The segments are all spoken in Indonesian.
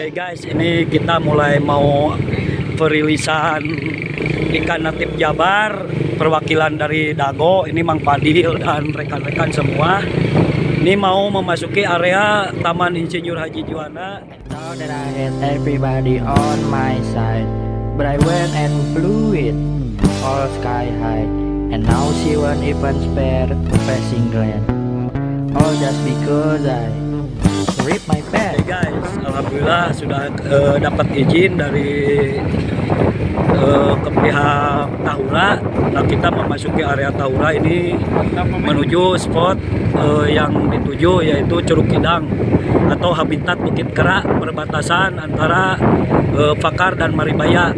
Oke guys, ini kita mulai mau perilisan ikan natif Jabar, perwakilan dari Dago, ini Mang Fadil dan rekan-rekan semua. Ini mau memasuki area Taman Insinyur Haji Juanda. Now that I had everybody on my side, but I went and blew it all sky high, and now she won't even spare a passing glance, all just because I rip my pants. Oke guys, alhamdulillah sudah dapat izin dari ke pihak Tahura. Nah, kita memasuki area Tahura ini menuju spot yang dituju, yaitu Curug Kidang atau habitat Bukit Kerak, perbatasan antara Fakar dan Maribaya.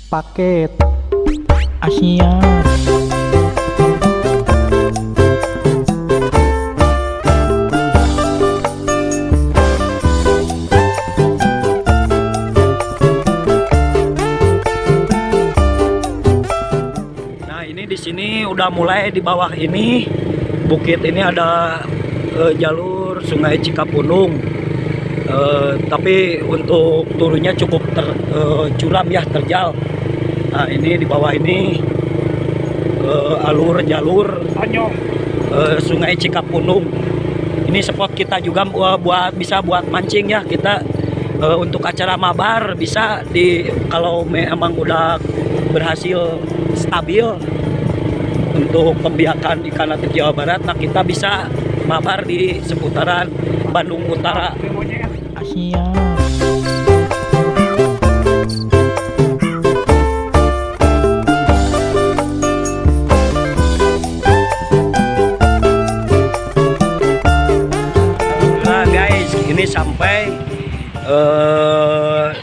Paket Asia. Nah, ini di sini udah mulai di bawah ini bukit ini ada jalur Sungai Cikapundung. Tapi untuk turunnya cukup curam ya, terjal. Nah, ini di bawah ini jalur Sungai Cikapundung. Ini spot kita juga bisa buat mancing ya. Kita untuk acara mabar bisa kalau memang udah berhasil stabil untuk pembiakan ikan natif Jawa Barat. Nah, kita bisa mabar di seputaran Bandung Utara. Asia. Nah guys, ini sampai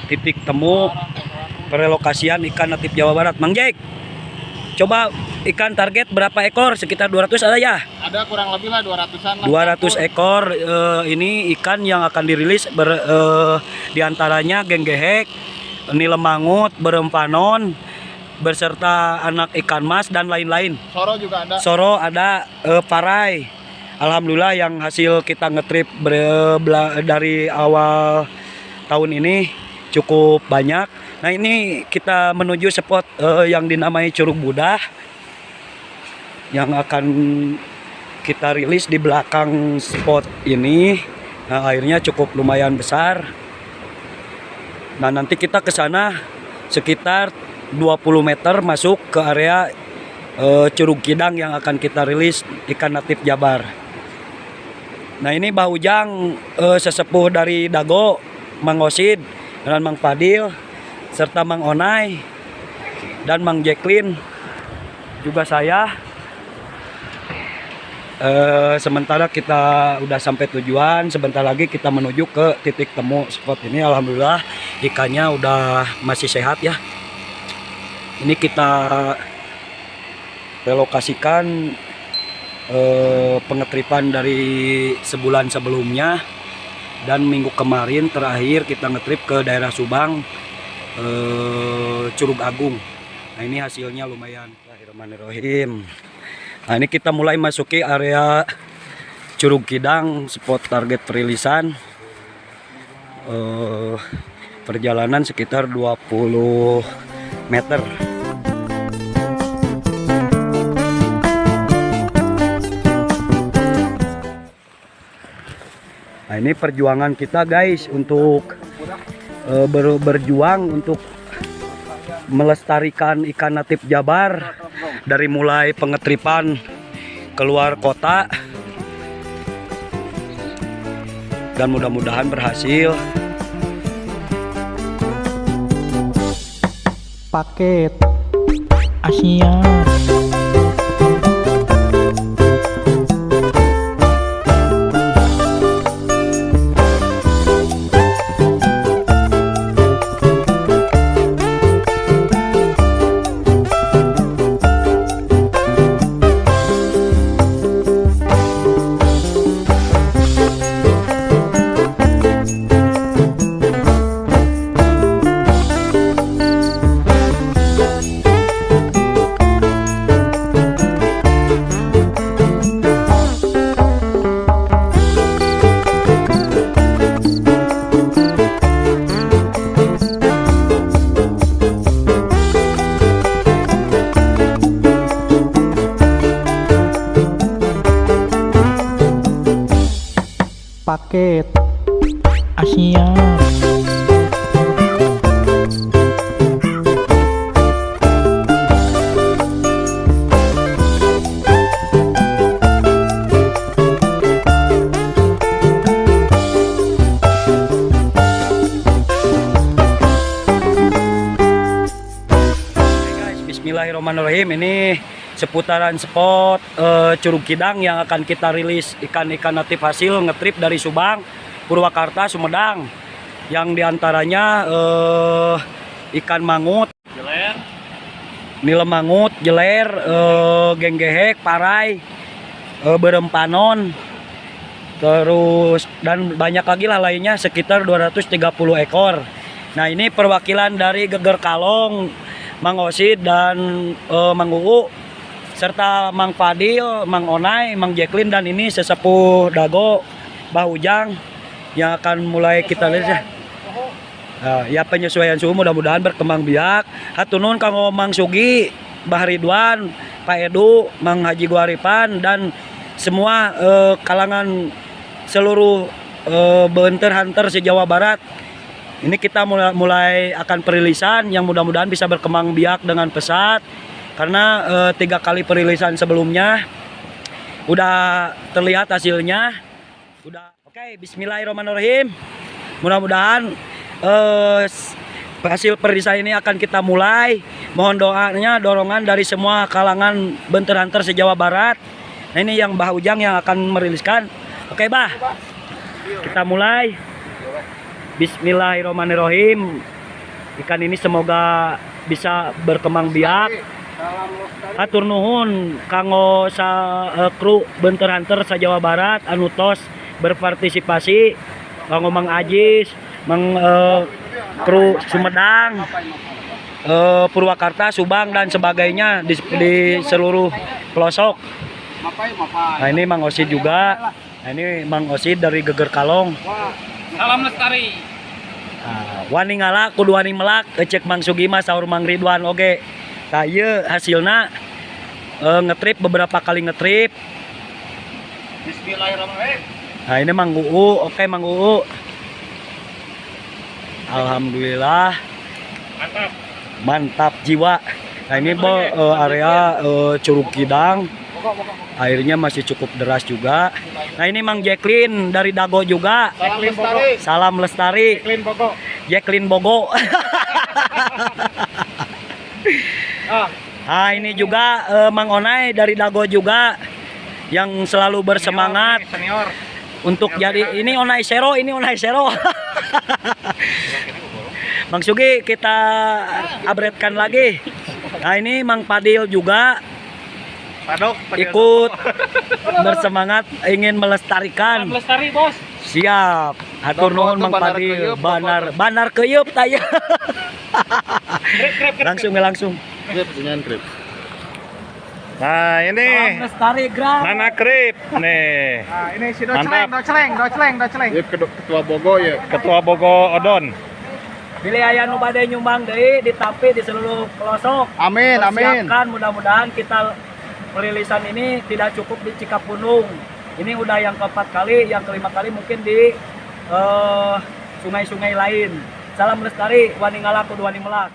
titik temu perelokasian ikan natif Jawa Barat. Mang Jack, coba ikan target berapa ekor? Sekitar 200 ada ya? Ada kurang lebih lah 200-an lah. 200 ekor ini ikan yang akan dirilis diantaranya genggehek, nilemangut, berempanon, beserta anak ikan mas dan lain-lain. Soro juga ada. Soro ada, parai. Alhamdulillah yang hasil kita ngetrip dari awal tahun ini cukup banyak. Nah, ini kita menuju spot yang dinamai Curug Budah yang akan kita rilis di belakang spot ini. Nah, airnya cukup lumayan besar. Nah, nanti kita ke sana sekitar 20 meter masuk ke area Curug Kidang yang akan kita rilis ikan natif Jabar. Nah, ini Mbah Ujang, sesepuh dari Dago, Mang Osid dan Mang Fadil, serta Mang Onai dan Mang Jacqueline, juga saya. Sementara kita udah sampai tujuan, sebentar lagi kita menuju ke titik temu spot ini. Alhamdulillah ikannya udah masih sehat ya. Ini kita relokasikan pengetripan dari sebulan sebelumnya, dan minggu kemarin terakhir kita ngetrip ke daerah Subang, Curug Agung. Nah, ini hasilnya lumayan. Bismillahirrahmanirrahim. Nah, ini kita mulai masuki area Curug Kidang, spot target perilisan. Perjalanan sekitar 20 meter. Nah, ini perjuangan kita guys untuk berjuang untuk melestarikan ikan natif Jabar, dari mulai pengetripan keluar kota, dan mudah-mudahan berhasil. Paket Asia. market Asia. Bismillahirrahmanirrahim. Ini seputaran spot Curug Kidang yang akan kita rilis ikan-ikan natif hasil ngetrip dari Subang, Purwakarta, Sumedang. Yang diantaranya ikan mangut, Jeler. nila mangut, jeler, genggehek, parai, berempanon, terus dan banyak lagi lah lainnya, sekitar 230 ekor. Nah, ini perwakilan dari Geger Kalong, Mang Osid dan Mang Uu, serta Mang Fadil, Mang Onai, Mang Jacqueline, dan ini sesepuh Dago, Bah Ujang yang akan mulai kita lihat ya. Ya penyesuaian suhu mudah-mudahan berkembang biak. Hatunun kanggo Mang Sugi, Bah Ridwan, Pak Edu, Mang Haji Guaripan, dan semua kalangan seluruh beunter hunter se-Jawa Barat. Ini kita mulai akan perilisan yang mudah-mudahan bisa berkembang biak dengan pesat, karena 3 kali perilisan sebelumnya udah terlihat hasilnya. Oke, bismillahirrahmanirrahim. Mudah-mudahan hasil perilisan ini akan kita mulai. Mohon doanya, dorongan dari semua kalangan beunter hunter se-Jawa Barat. Nah, ini yang Bah Ujang yang akan meriliskan. Oke, Bah, kita mulai. Bismillahirrahmanirrahim. Ikan ini semoga bisa berkembang biak. Hatur nuhun kanggo kru beunter hunter sa Jawa Barat anu tos berpartisipasi, kanggo Mang Ajis, Mang kru Sumedang, Purwakarta, Subang, dan sebagainya di seluruh pelosok. Nah, ini Mang Osid juga. Nah, ini Mang Osid dari Geger Kalong. Salam lestari. Wani ngalak kudu wani melak, cek Mang Sugima saur Mang Ridwan oge. Tah ieu hasilna ngetrip beberapa kali ngetrip. Bismillahirrahmanirrahim. Nah, ini Mang Uu, oke Mang Uu. Alhamdulillah. Mantap. Mantap jiwa. Nah, ini area Curug Kidang. Airnya masih cukup deras juga. Nah, ini Mang Jacqueline dari Dago juga. Salam lestari. Salam lestari. Clean Bogo. Jacqueline Bogo. Nah, ini juga Mang Onai dari Dago juga yang selalu bersemangat Senior. untuk jadi ini Onai Sero, ini Onai Sero. Mang Sugi kita upgradekan lagi. Nah, ini Mang Fadil juga Padok. ikut bersemangat ingin melestarikan. Lestari, Bos. Siap. Hatur nuhun Mang Fadil. Banar keyeup taya. Langsung. Nah, ini Lestari Gram. Nana Krip nih. Nah, ini si Mantap. Doceleng. Ketua Bogo ya. Ketua Bogo Odon. Pilih aya nu bade nyumbang deui ditapi di seluruh pelosok. Amin. Persiapkan, mudah-mudahan kita perilisan ini tidak cukup di Cikapundung. Ini udah yang keempat kali, yang kelima kali mungkin di sungai-sungai lain. Salam lestari, wani ngalak kudu wani melak.